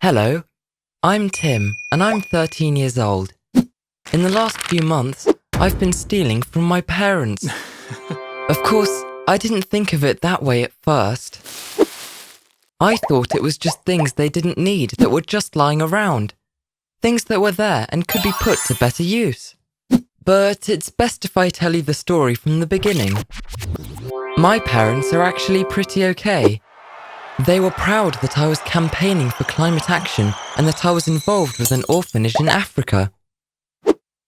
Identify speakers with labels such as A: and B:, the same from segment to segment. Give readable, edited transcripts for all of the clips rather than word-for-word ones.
A: Hello, I'm Tim and I'm 13 years old. In the last few months, I've been stealing from my parents. Of course, I didn't think of it that way at first. I thought it was just things they didn't need that were just lying around. Things that were there and could be put to better use. But it's best if I tell you the story from the beginning. My parents are actually pretty okay. They were proud that I was campaigning for climate action and that I was involved with an orphanage in Africa.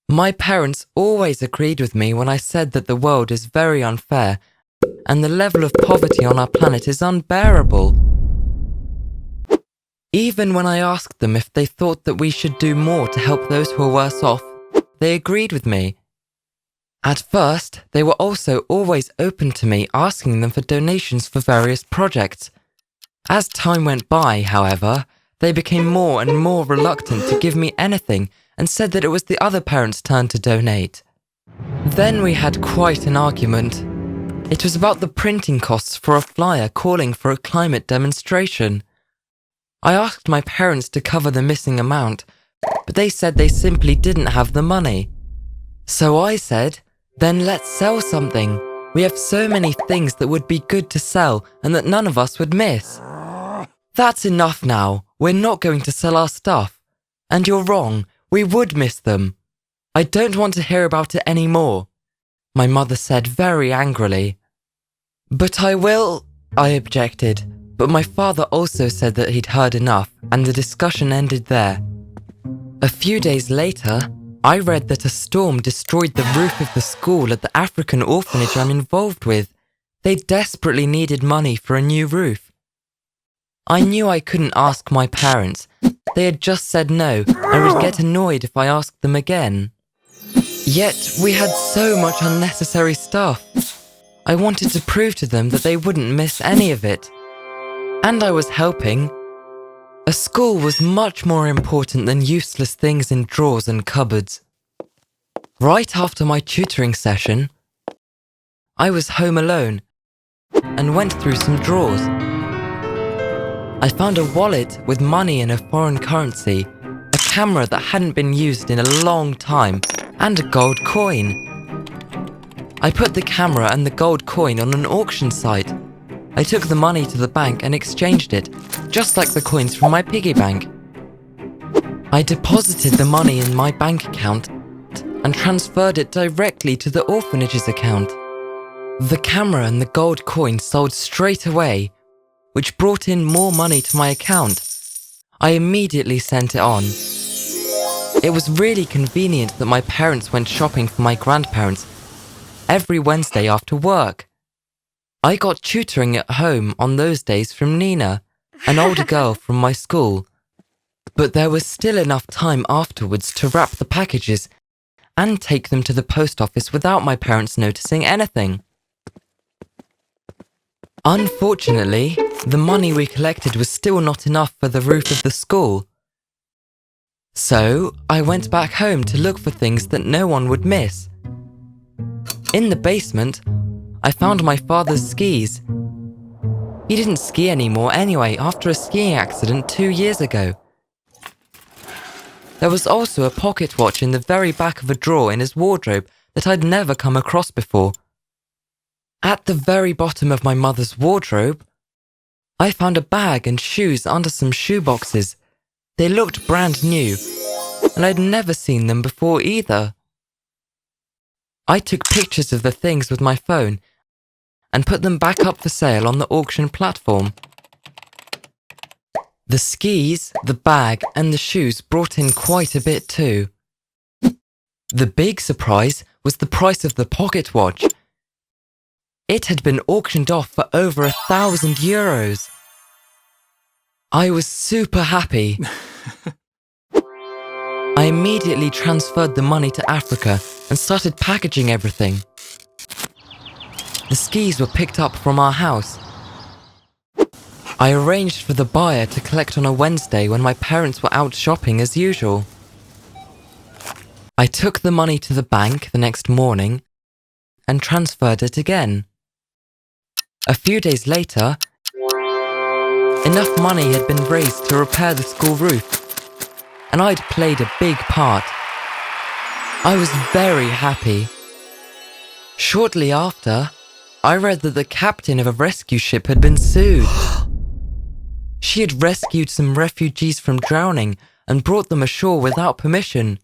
A: My parents always agreed with me when I said that the world is very unfair and the level of poverty on our planet is unbearable. Even when I asked them if they thought that we should do more to help those who are worse off, they agreed with me. At first, they were also always open to me asking them for donations for various projects. As time went by, however, they became more and more reluctant to give me anything and said that it was the other parents' turn to donate. Then we had quite an argument. It was about the printing costs for a flyer calling for a climate demonstration. I asked my parents to cover the missing amount, but they said they simply didn't have the money. So I said, then let's sell something. We have so many things that would be good to sell and that none of us would miss. That's enough now. We're not going to sell our stuff. And you're wrong. We would miss them. I don't want to hear about it anymore, my mother said very angrily. But I will, I objected. But my father also said that he'd heard enough and the discussion ended there. A few days later, I read that a storm destroyed the roof of the school at the African orphanage I'm involved with. They desperately needed money for a new roof. I knew I couldn't ask my parents. They had just said no and would get annoyed if I asked them again. Yet we had so much unnecessary stuff. I wanted to prove to them that they wouldn't miss any of it. And I was helping. A school was much more important than useless things in drawers and cupboards. Right after my tutoring session, I was home alone and went through some drawers. I found a wallet with money in a foreign currency, a camera that hadn't been used in a long time, and a gold coin. I put the camera and the gold coin on an auction site. I took the money to the bank and exchanged it, just like the coins from my piggy bank. I deposited the money in my bank account and transferred it directly to the orphanage's account. The camera and the gold coin sold straight away, which brought in more money to my account. I immediately sent it on. It was really convenient that my parents went shopping for my grandparents every Wednesday after work. I got tutoring at home on those days from Nina, an older girl from my school. But there was still enough time afterwards to wrap the packages and take them to the post office without my parents noticing anything. Unfortunately, the money we collected was still not enough for the roof of the school. So I went back home to look for things that no one would miss. In the basement, I found my father's skis. He didn't ski anymore anyway after a skiing accident 2 years ago. There was also a pocket watch in the very back of a drawer in his wardrobe that I'd never come across before. At the very bottom of my mother's wardrobe, I found a bag and shoes under some shoe boxes. They looked brand new, and I'd never seen them before either. I took pictures of the things with my phone and put them back up for sale on the auction platform. The skis, the bag, and the shoes brought in quite a bit too. The big surprise was the price of the pocket watch. It had been auctioned off for over €1,000. I was super happy. I immediately transferred the money to Africa and started packaging everything. The skis were picked up from our house. I arranged for the buyer to collect on a Wednesday when my parents were out shopping as usual. I took the money to the bank the next morning and transferred it again. A few days later, Enough money had been raised to repair the school roof, and I'd played a big part. I was very happy. Shortly after, I read that the captain of a rescue ship had been sued. She had rescued some refugees from drowning and brought them ashore without permission.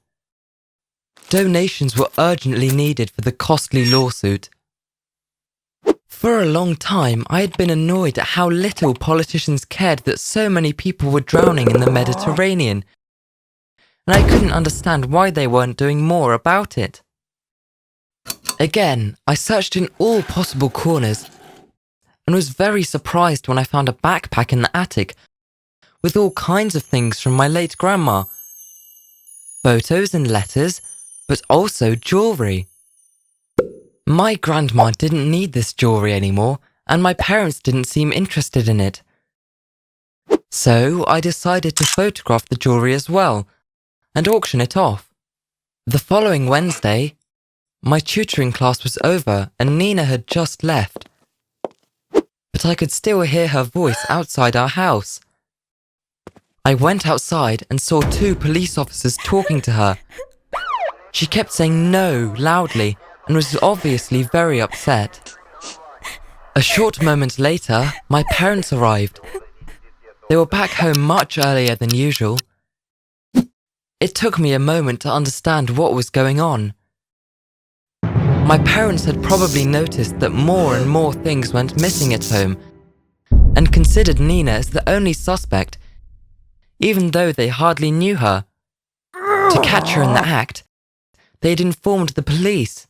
A: Donations were urgently needed for the costly lawsuit. For a long time, I had been annoyed at how little politicians cared that so many people were drowning in the Mediterranean, and I couldn't understand why they weren't doing more about it. Again, I searched in all possible corners and was very surprised when I found a backpack in the attic with all kinds of things from my late grandma. Photos and letters, but also jewellery. My grandma didn't need this jewellery anymore, and my parents didn't seem interested in it. So I decided to photograph the jewellery as well and auction it off. The following Wednesday, my tutoring class was over and Nina had just left, but I could still hear her voice outside our house. I went outside and saw 2 police officers talking to her. She kept saying no loudly and was obviously very upset. A short moment later, my parents arrived. They were back home much earlier than usual. It took me a moment to understand what was going on. My parents had probably noticed that more and more things went missing at home and considered Nina as the only suspect, even though they hardly knew her. To catch her in the act, they'd informed the police.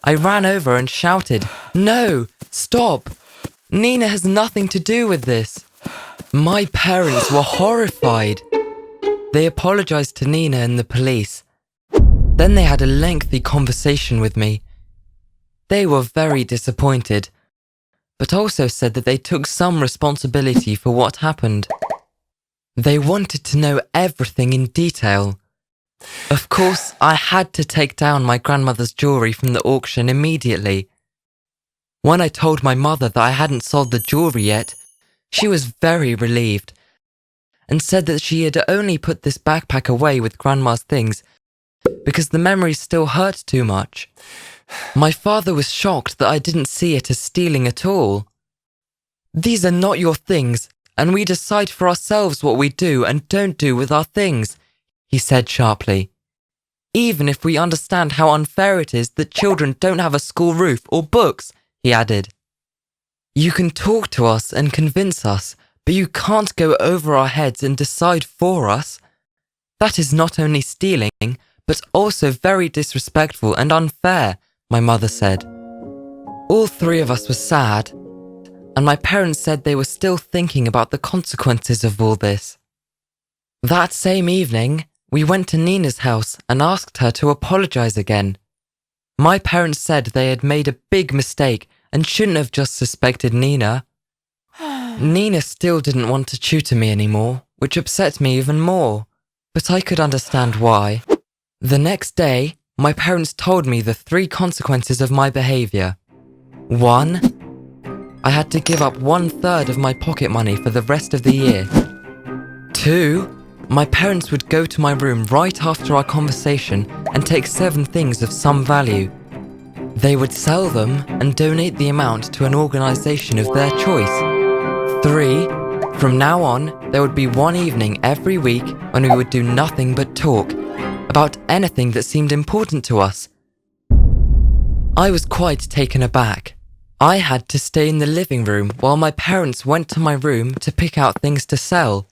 A: I ran over and shouted, "No, stop! Nina has nothing to do with this." My parents were horrified. They apologized to Nina and the police. Then they had a lengthy conversation with me. They were very disappointed, but also said that they took some responsibility for what happened. They wanted to know everything in detail. Of course, I had to take down my grandmother's jewellery from the auction immediately. When I told my mother that I hadn't sold the jewellery yet, she was very relieved and said that she had only put this backpack away with Grandma's things because the memories still hurt too much. My father was shocked that I didn't see it as stealing at all. "These are not your things, and we decide for ourselves what we do and don't do with our things," he said sharply. "Even if we understand how unfair it is that children don't have a school roof or books," he added. "You can talk to us and convince us, but you can't go over our heads and decide for us. That is not only stealing, but also very disrespectful and unfair," my mother said. All 3 of us were sad, and my parents said they were still thinking about the consequences of all this. That same evening, we went to Nina's house and asked her to apologize again. My parents said they had made a big mistake and shouldn't have just suspected Nina. Nina still didn't want to tutor me anymore, which upset me even more, but I could understand why. The next day, my parents told me the 3 consequences of my behaviour. 1. I had to give up 1/3 of my pocket money for the rest of the year. 2. My parents would go to my room right after our conversation and take 7 things of some value. They would sell them and donate the amount to an organisation of their choice. 3. From now on, there would be one evening every week when we would do nothing but talk about anything that seemed important to us. I was quite taken aback. I had to stay in the living room while my parents went to my room to pick out things to sell.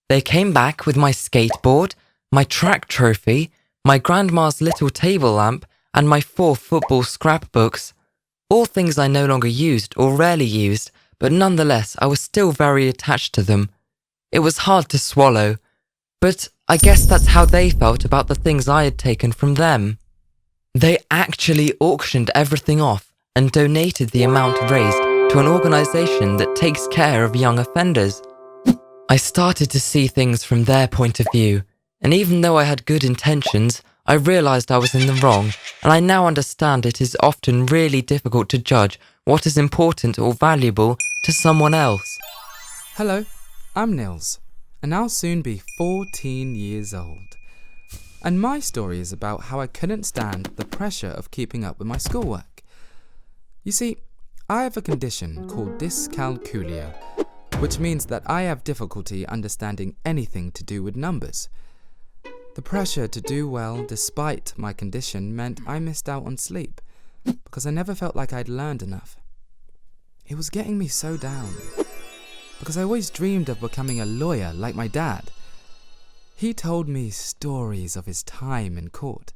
A: They came back with my skateboard, my track trophy, my grandma's little table lamp, and my 4 football scrapbooks. All things I no longer used or rarely used, but nonetheless I was still very attached to them. It was hard to swallow, but I guess that's how they felt about the things I had taken from them. They actually auctioned everything off and donated the amount raised to an organisation that takes care of young offenders. I started to see things from their point of view, and even though I had good intentions, I realised I was in the wrong, and I now understand it is often really difficult to judge what is important or valuable to someone else.
B: Hello, I'm Nils, and I'll soon be 14 years old. And my story is about how I couldn't stand the pressure of keeping up with my schoolwork. You see, I have a condition called dyscalculia, which means that I have difficulty understanding anything to do with numbers. The pressure to do well despite my condition meant I missed out on sleep, because I never felt like I'd learned enough. It was getting me so down, because I always dreamed of becoming a lawyer like my dad. He told me stories of his time in court,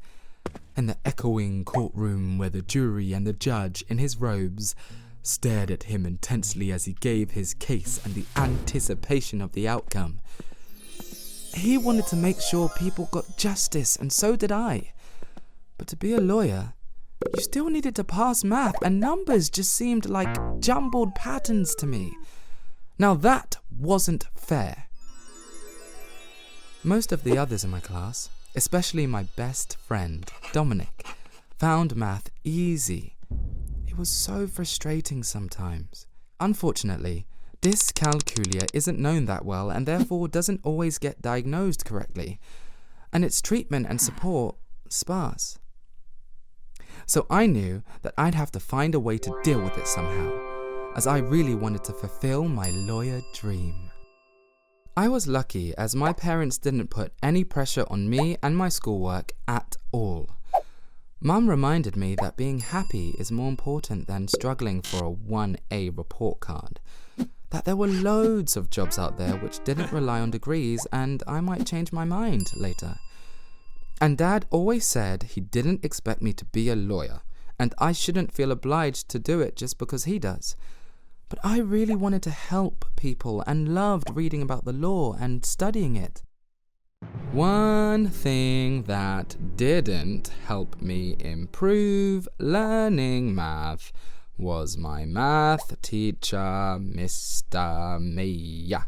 B: in the echoing courtroom where the jury and the judge in his robes stared at him intensely as he gave his case and the anticipation of the outcome. He wanted to make sure people got justice, and so did I. But to be a lawyer, you still needed to pass math, and numbers just seemed like jumbled patterns to me. Now that wasn't fair. Most of the others in my class, especially my best friend, Dominic, found math easy. It was so frustrating sometimes. Unfortunately, dyscalculia isn't known that well and therefore doesn't always get diagnosed correctly, and its treatment and support sparse. So I knew that I'd have to find a way to deal with it somehow, as I really wanted to fulfill my lawyer dream. I was lucky as my parents didn't put any pressure on me and my schoolwork at all. Mum reminded me that being happy is more important than struggling for a 1A report card, that there were loads of jobs out there which didn't rely on degrees, and I might change my mind later. And Dad always said he didn't expect me to be a lawyer, and I shouldn't feel obliged to do it just because he does. But I really wanted to help people and loved reading about the law and studying it. One thing that didn't help me improve learning math was my math teacher, Mr. Meyer.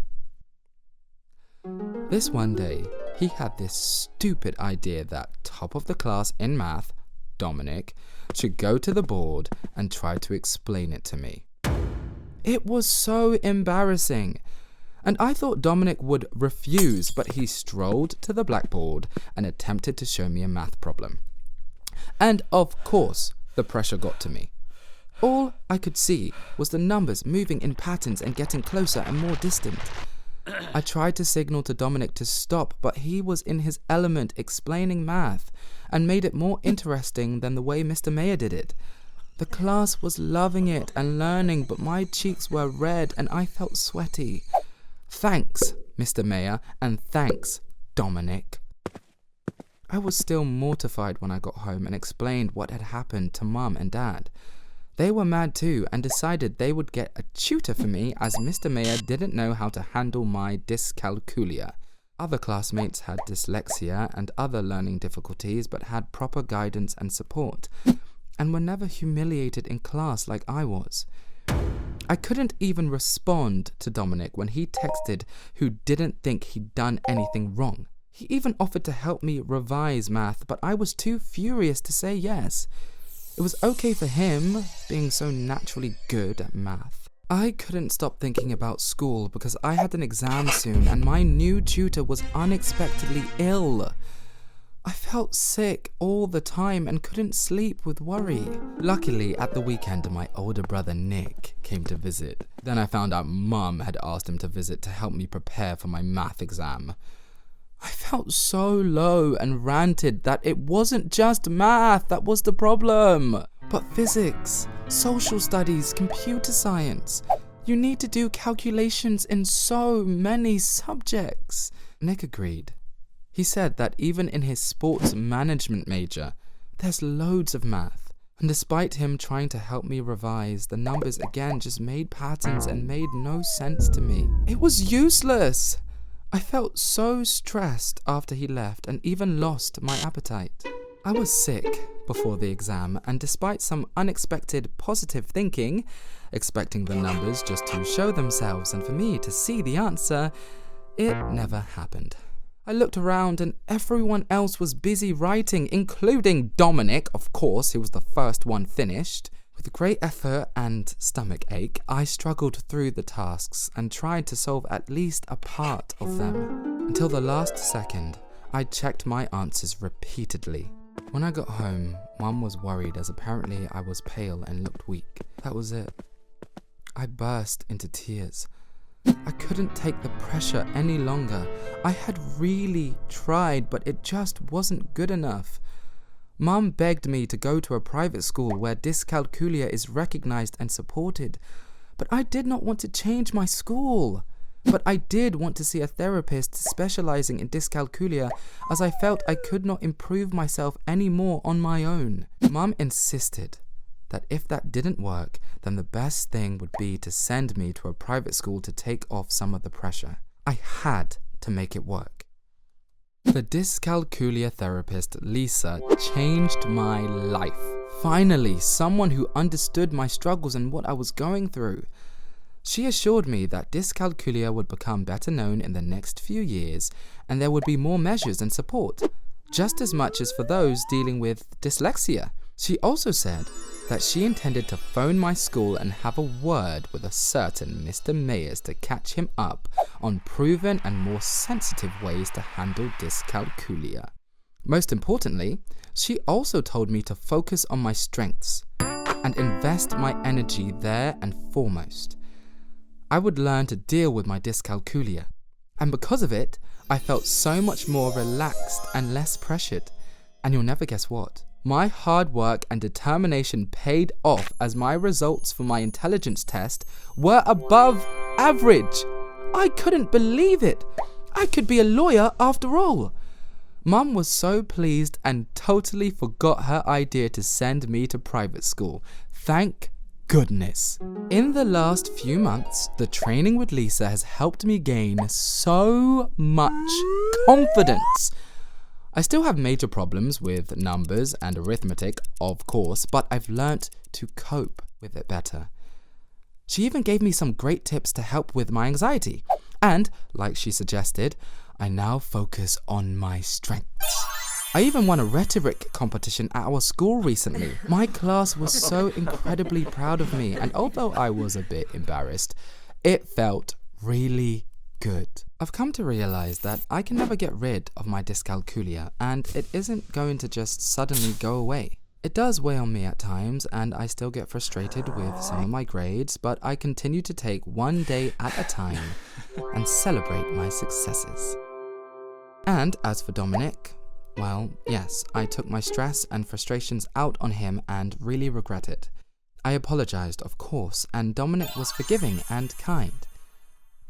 B: This one day, he had this stupid idea that top of the class in math, Dominic, should go to the board and try to explain it to me. It was so embarrassing, and I thought Dominic would refuse, but he strolled to the blackboard and attempted to show me a math problem. And of course, the pressure got to me. All I could see was the numbers moving in patterns and getting closer and more distant. I tried to signal to Dominic to stop, but he was in his element explaining math and made it more interesting than the way Mr. Meyer did it. The class was loving it and learning, but my cheeks were red and I felt sweaty. Thanks, Mr. Meyer, and thanks, Dominic. I was still mortified when I got home and explained what had happened to Mum and Dad. They were mad too and decided they would get a tutor for me as Mr. Meyer didn't know how to handle my dyscalculia. Other classmates had dyslexia and other learning difficulties but had proper guidance and support, and were never humiliated in class like I was. I couldn't even respond to Dominic when he texted who didn't think he'd done anything wrong. He even offered to help me revise math, but I was too furious to say yes. It was okay for him, being so naturally good at math. I couldn't stop thinking about school because I had an exam soon and my new tutor was unexpectedly ill. I felt sick all the time and couldn't sleep with worry. Luckily, at the weekend, my older brother Nick came to visit. Then I found out Mum had asked him to visit to help me prepare for my math exam. I felt so low and ranted that it wasn't just math that was the problem, but physics, social studies, computer science. You need to do calculations in so many subjects. Nick agreed. He said that even in his sports management major, there's loads of math. And despite him trying to help me revise, the numbers again just made patterns and made no sense to me. It was useless. I felt so stressed after he left and even lost my appetite. I was sick before the exam, and despite some unexpected positive thinking, expecting the numbers just to show themselves and for me to see the answer, it never happened. I looked around and everyone else was busy writing, including Dominic, of course, who was the first one finished. With great effort and stomach ache, I struggled through the tasks and tried to solve at least a part of them. Until the last second, I checked my answers repeatedly. When I got home, Mum was worried as apparently I was pale and looked weak. That was it. I burst into tears. I couldn't take the pressure any longer. I had really tried, but it just wasn't good enough. Mum begged me to go to a private school where dyscalculia is recognized and supported, but I did not want to change my school. But I did want to see a therapist specializing in dyscalculia, as I felt I could not improve myself anymore on my own. Mum insisted that if that didn't work, then the best thing would be to send me to a private school to take off some of the pressure. I had to make it work. The dyscalculia therapist, Lisa, changed my life. Finally, someone who understood my struggles and what I was going through. She assured me that dyscalculia would become better known in the next few years, and there would be more measures and support, just as much as for those dealing with dyslexia. She also said that she intended to phone my school and have a word with a certain Mr. Mayers to catch him up on proven and more sensitive ways to handle dyscalculia. Most importantly, she also told me to focus on my strengths and invest my energy there and foremost. I would learn to deal with my dyscalculia, and because of it, I felt so much more relaxed and less pressured. And you'll never guess what? My hard work and determination paid off as my results for my intelligence test were above average. I couldn't believe it. I could be a lawyer after all. Mum was so pleased and totally forgot her idea to send me to private school. Thank goodness. In the last few months, the training with Lisa has helped me gain so much confidence. I still have major problems with numbers and arithmetic, of course, but I've learnt to cope with it better. She even gave me some great tips to help with my anxiety. And, like she suggested, I now focus on my strengths. I even won a rhetoric competition at our school recently. My class was so incredibly proud of me, and although I was a bit embarrassed, it felt really good. I've come to realize that I can never get rid of my dyscalculia, and it isn't going to just suddenly go away. It does weigh on me at times, and I still get frustrated with some of my grades, but I continue to take one day at a time and celebrate my successes. And as for Dominic, well, yes, I took my stress and frustrations out on him and really regret it. I apologized, of course, and Dominic was forgiving and kind.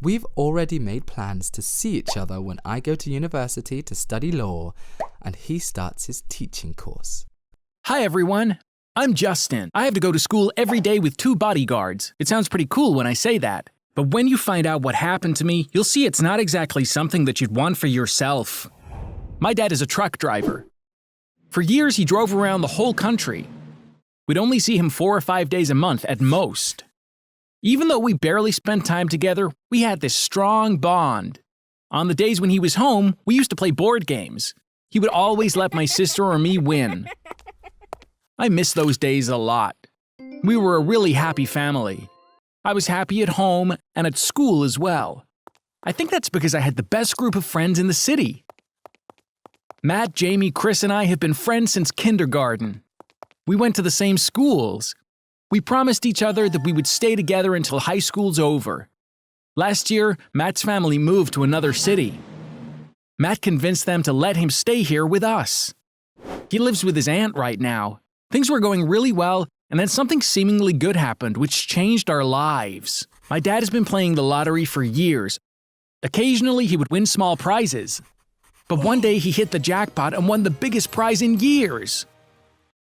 B: We've already made plans to see each other when I go to university to study law and he starts his teaching course.
C: Hi everyone, I'm Justin. I have to go to school every day with 2 bodyguards. It sounds pretty cool when I say that. But when you find out what happened to me, you'll see it's not exactly something that you'd want for yourself. My dad is a truck driver. For years he drove around the whole country. We'd only see him 4 or 5 days a month at most. Even though we barely spent time together, we had this strong bond. On the days when he was home, we used to play board games. He would always let my sister or me win. I miss those days a lot. We were a really happy family. I was happy at home and at school as well. I think that's because I had the best group of friends in the city. Matt, Jamie, Chris, and I have been friends since kindergarten. We went to the same schools. We promised each other that we would stay together until high school's over. Last year, Matt's family moved to another city. Matt convinced them to let him stay here with us. He lives with his aunt right now. Things were going really well, and then something seemingly good happened, which changed our lives. My dad has been playing the lottery for years. Occasionally, he would win small prizes. But one day, he hit the jackpot and won the biggest prize in years.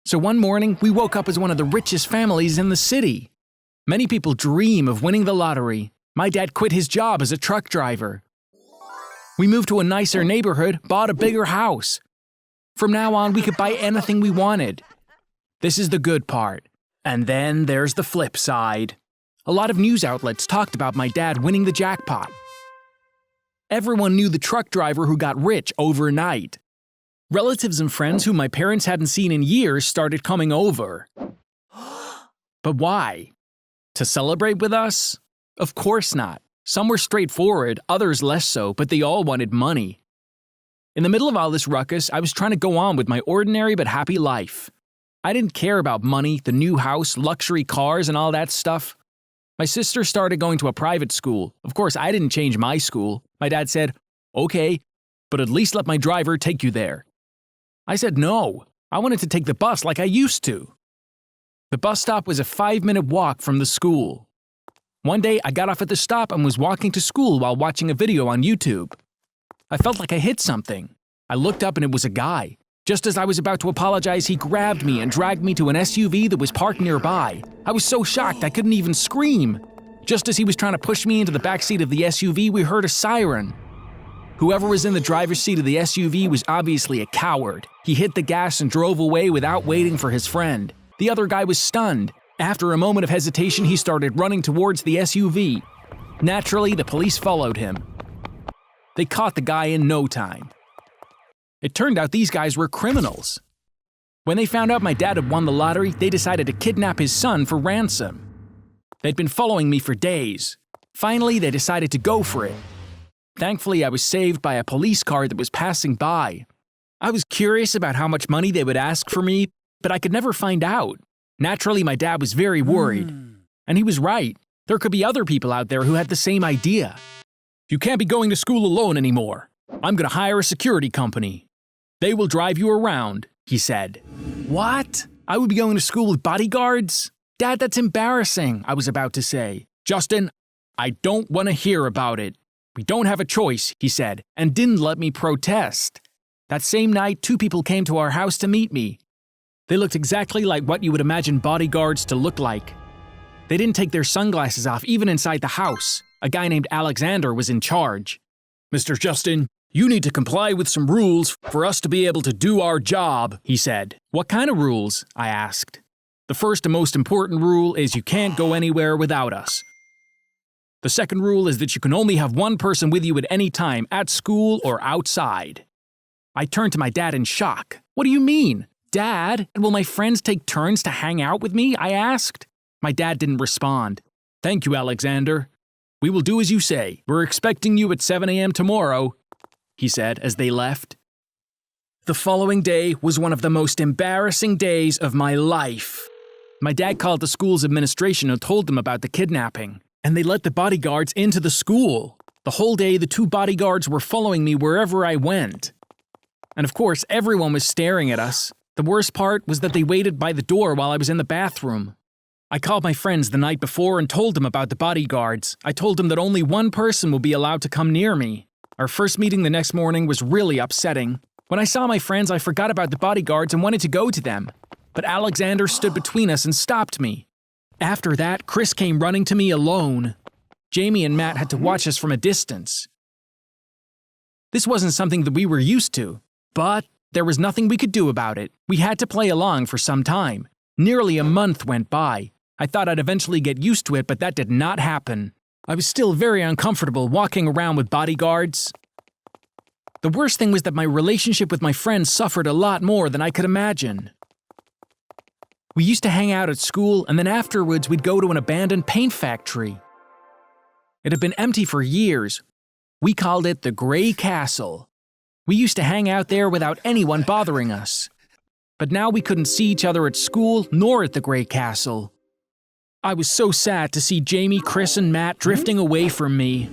C: So one morning, we woke up as one of the richest families in the city. Many people dream of winning the lottery. My dad quit his job as a truck driver. We moved to a nicer neighborhood, bought a bigger house. From now on, we could buy anything we wanted. This is the good part. And then there's the flip side. A lot of news outlets talked about my dad winning the jackpot. Everyone knew the truck driver who got rich overnight. Relatives and friends whom my parents hadn't seen in years started coming over. But why? To celebrate with us? Of course not. Some were straightforward, others less so, but they all wanted money. In the middle of all this ruckus, I was trying to go on with my ordinary but happy life. I didn't care about money, the new house, luxury cars, and all that stuff. My sister started going to a private school. Of course, I didn't change my school. My dad said, "Okay, but at least let my driver take you there." I said no. I wanted to take the bus like I used to. The bus stop was a 5-minute walk from the school. One day, I got off at the stop and was walking to school while watching a video on YouTube. I felt like I hit something. I looked up and it was a guy. Just as I was about to apologize, he grabbed me and dragged me to an SUV that was parked nearby. I was so shocked I couldn't even scream. Just as he was trying to push me into the back seat of the SUV, we heard a siren. Whoever was in the driver's seat of the SUV was obviously a coward. He hit the gas and drove away without waiting for his friend. The other guy was stunned. After a moment of hesitation, he started running towards the SUV. Naturally, the police followed him. They caught the guy in no time. It turned out these guys were criminals. When they found out my dad had won the lottery, they decided to kidnap his son for ransom. They'd been following me for days. Finally, they decided to go for it. Thankfully, I was saved by a police car that was passing by. I was curious about how much money they would ask for me, but I could never find out. Naturally, my dad was very worried. And he was right. There could be other people out there who had the same idea. "You can't be going to school alone anymore. I'm going to hire a security company. They will drive you around," he said. What? I would be going to school with bodyguards? Dad, that's embarrassing, I was about to say. "Justin, I don't want to hear about it. We don't have a choice," he said, and didn't let me protest. That same night, 2 people came to our house to meet me. They looked exactly like what you would imagine bodyguards to look like. They didn't take their sunglasses off even inside the house. A guy named Alexander was in charge. "Mr. Justin, you need to comply with some rules for us to be able to do our job," he said. "What kind of rules?" I asked. "The first and most important rule is you can't go anywhere without us. The second rule is that you can only have one person with you at any time, at school or outside." I turned to my dad in shock. "What do you mean? Dad, will my friends take turns to hang out with me?" I asked. My dad didn't respond. "Thank you, Alexander. We will do as you say. We're expecting you at 7 a.m. tomorrow," he said as they left. The following day was one of the most embarrassing days of my life. My dad called the school's administration and told them about the kidnapping, and they let the bodyguards into the school. The whole day, the 2 bodyguards were following me wherever I went. And of course, everyone was staring at us. The worst part was that they waited by the door while I was in the bathroom. I called my friends the night before and told them about the bodyguards. I told them that only one person would be allowed to come near me. Our first meeting the next morning was really upsetting. When I saw my friends, I forgot about the bodyguards and wanted to go to them. But Alexander stood between us and stopped me. After that, Chris came running to me alone. Jamie and Matt had to watch us from a distance. This wasn't something that we were used to, but there was nothing we could do about it. We had to play along for some time. Nearly a month went by. I thought I'd eventually get used to it, but that did not happen. I was still very uncomfortable walking around with bodyguards. The worst thing was that my relationship with my friends suffered a lot more than I could imagine. We used to hang out at school, and then afterwards we'd go to an abandoned paint factory. It had been empty for years. We called it the Gray Castle. We used to hang out there without anyone bothering us. But now we couldn't see each other at school nor at the Gray Castle. I was so sad to see Jamie, Chris, and Matt drifting away from me.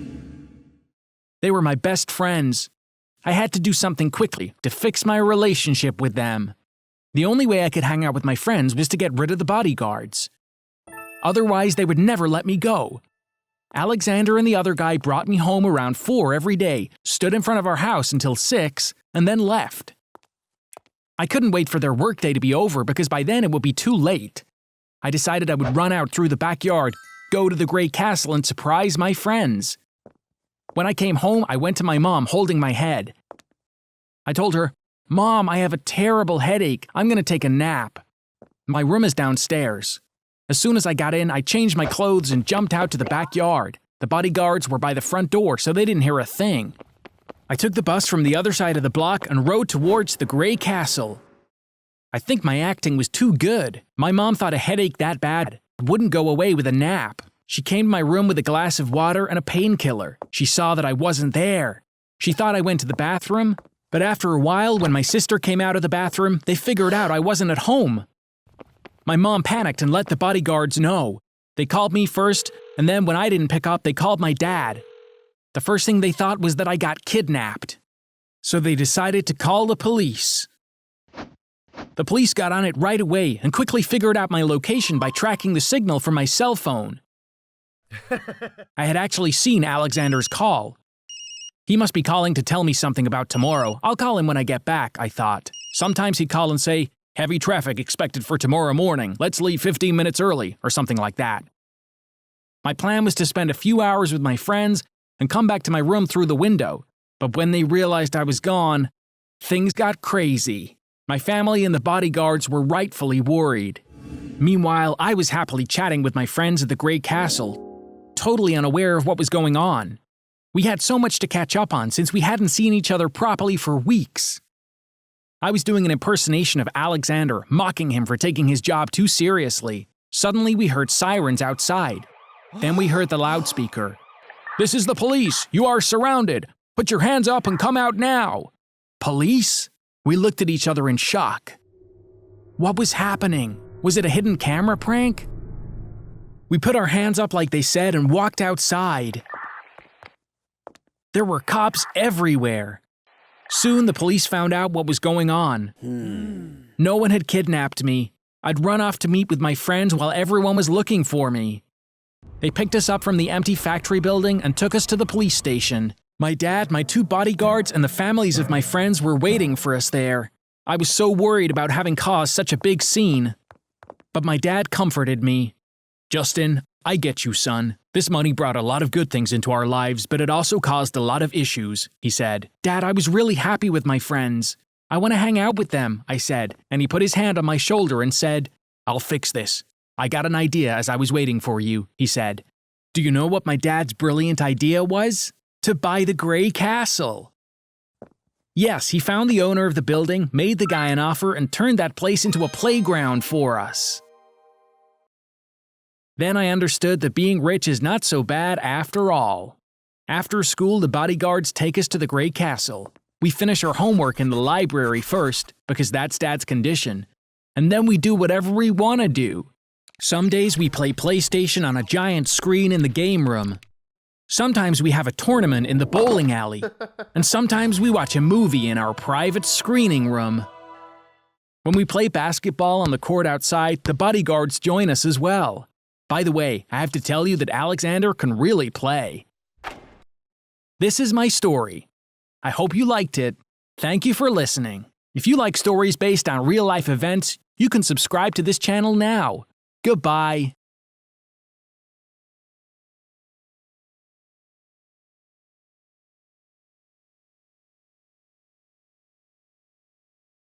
C: They were my best friends. I had to do something quickly to fix my relationship with them. The only way I could hang out with my friends was to get rid of the bodyguards. Otherwise, they would never let me go. Alexander and the other guy brought me home around 4 every day, stood in front of our house until 6, and then left. I couldn't wait for their workday to be over because by then it would be too late. I decided I would run out through the backyard, go to the Gray Castle, and surprise my friends. When I came home, I went to my mom holding my head. I told her, "Mom, I have a terrible headache. I'm going to take a nap. My room is downstairs." As soon as I got in, I changed my clothes and jumped out to the backyard. The bodyguards were by the front door, so they didn't hear a thing. I took the bus from the other side of the block and rode towards the Gray Castle. I think my acting was too good. My mom thought a headache that bad wouldn't go away with a nap. She came to my room with a glass of water and a painkiller. She saw that I wasn't there. She thought I went to the bathroom, but after a while, when my sister came out of the bathroom, they figured out I wasn't at home. My mom panicked and let the bodyguards know. They called me first, and then when I didn't pick up, they called my dad. The first thing they thought was that I got kidnapped. So they decided to call the police. The police got on it right away and quickly figured out my location by tracking the signal from my cell phone. I had actually seen Alexander's call. He must be calling to tell me something about tomorrow. I'll call him when I get back, I thought. Sometimes he'd call and say, "Heavy traffic expected for tomorrow morning. Let's leave 15 minutes early," or something like that. My plan was to spend a few hours with my friends and come back to my room through the window. But when they realized I was gone, things got crazy. My family and the bodyguards were rightfully worried. Meanwhile, I was happily chatting with my friends at the Grey Castle, totally unaware of what was going on. We had so much to catch up on since we hadn't seen each other properly for weeks. I was doing an impersonation of Alexander, mocking him for taking his job too seriously. Suddenly we heard sirens outside. Then we heard the loudspeaker. "This is the police! You are surrounded! Put your hands up and come out now!" Police? We looked at each other in shock. What was happening? Was it a hidden camera prank? We put our hands up like they said and walked outside. There were cops everywhere. Soon the police found out what was going on. No one had kidnapped me. I'd run off to meet with my friends while everyone was looking for me. They picked us up from the empty factory building and took us to the police station. My dad, my 2 bodyguards, and the families of my friends were waiting for us there. I was so worried about having caused such a big scene. But my dad comforted me. "Justin, I get you, son. This money brought a lot of good things into our lives, but it also caused a lot of issues," he said. "Dad, I was really happy with my friends. I want to hang out with them," I said, and he put his hand on my shoulder and said, "I'll fix this. I got an idea as I was waiting for you," he said. Do you know what my dad's brilliant idea was? To buy the Grey Castle. Yes, he found the owner of the building, made the guy an offer, and turned that place into a playground for us. Then I understood that being rich is not so bad after all. After school, the bodyguards take us to the Grey Castle. We finish our homework in the library first, because that's Dad's condition, and then we do whatever we want to do. Some days we play PlayStation on a giant screen in the game room. Sometimes we have a tournament in the bowling alley, and sometimes we watch a movie in our private screening room. When we play basketball on the court outside, the bodyguards join us as well. By the way, I have to tell you that Alexander can really play. This is my story. I hope you liked it. Thank you for listening. If you like stories based on real-life events, you can subscribe to this channel now. Goodbye.